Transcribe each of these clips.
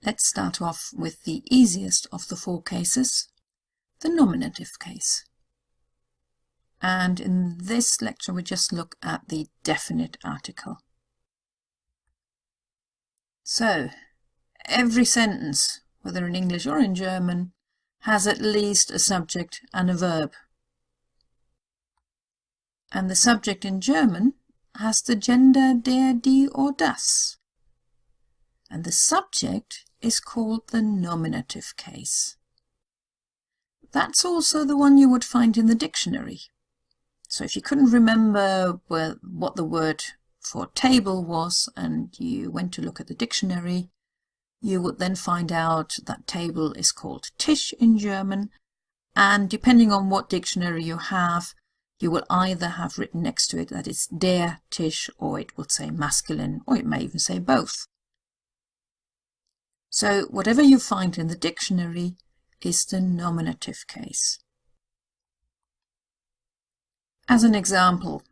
Let's start off with the easiest of the four cases, the nominative case. And in this lecture we just look at the definite article. So, every sentence, whether in English or in German, has at least a subject and a verb. And the subject in German has the gender der, die or das. And the subject is called the nominative case. That's also the one you would find in the dictionary. So if you couldn't remember what the word for table was and you went to look at the dictionary, you would then find out that table is called Tisch in German, and depending on what dictionary you have, you will either have written next to it that it's der Tisch, or it would say masculine, or it may even say both. So whatever you find in the dictionary is the nominative case. As an example,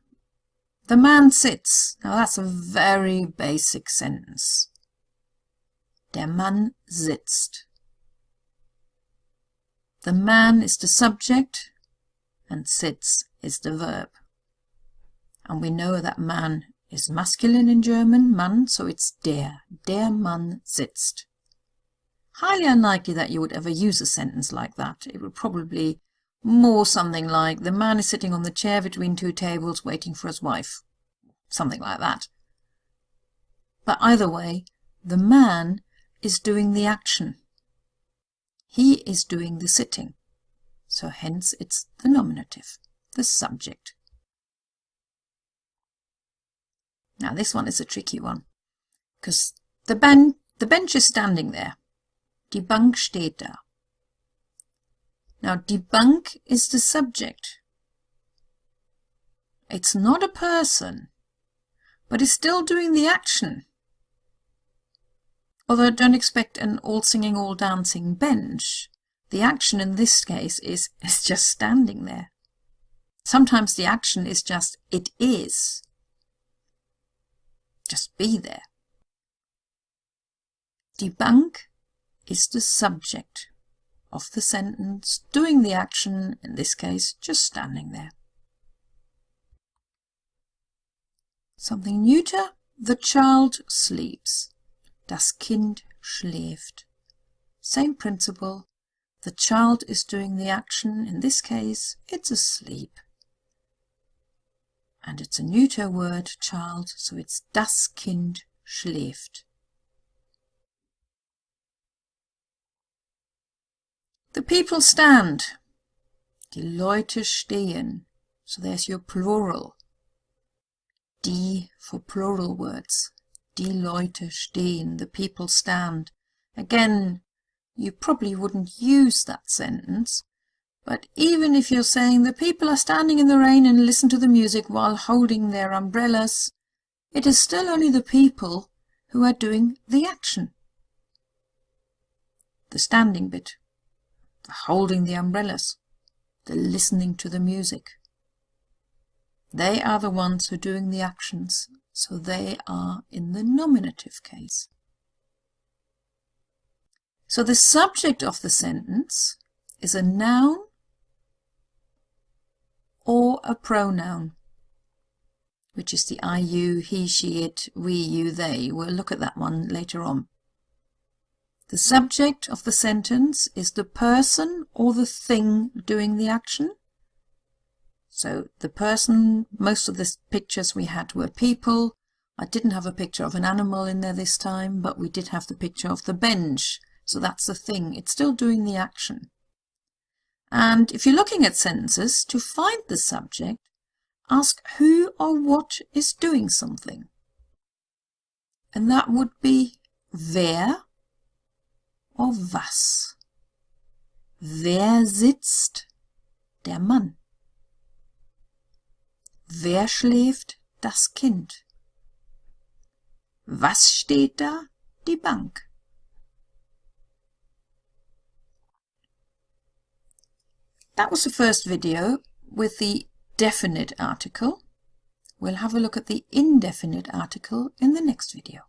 the man sits. Now that's a very basic sentence. Der Mann sitzt. The man is the subject and sitz is the verb. And we know that man is masculine in German, Mann, so it's der. Der Mann sitzt. Highly unlikely that you would ever use a sentence like that. It would probably more something like, the man is sitting on the chair between two tables waiting for his wife. Something like that. But either way, the man is doing the action. He is doing the sitting. So hence it's the nominative, the subject. Now this one is a tricky one, because the bench is standing there. Die Bank steht da. Now, die Bank is the subject. It's not a person, but it's still doing the action. Although don't expect an all-singing, all-dancing bench. The action in this case is just standing there. Sometimes the action is just, it is. Just be there. Die Bank is the subject of the sentence, doing the action, in this case, just standing there. Something neuter, the child sleeps. Das Kind schläft. Same principle, the child is doing the action, in this case, it's asleep. And it's a neuter word, child, so it's das Kind schläft. The people stand. Die Leute stehen. So there's your plural. Die for plural words. Die Leute stehen. The people stand. Again, you probably wouldn't use that sentence, but even if you're saying the people are standing in the rain and listen to the music while holding their umbrellas, it is still only the people who are doing the action. The standing bit. The holding the umbrellas, the listening to the music. They are the ones who are doing the actions, so they are in the nominative case. So the subject of the sentence is a noun or a pronoun, which is the I, you, he, she, it, we, you, they. We'll look at that one later on. The subject of the sentence is the person or the thing doing the action. So the person, most of the pictures we had were people. I didn't have a picture of an animal in there this time, but we did have the picture of the bench. So that's the thing. It's still doing the action. And if you're looking at sentences, to find the subject, ask who or what is doing something. And that would be wer or was. Wer sitzt? Der Mann. Wer schläft? Das Kind. Was steht da? Die Bank. That was the first video with the definite article. We'll have a look at the indefinite article in the next video.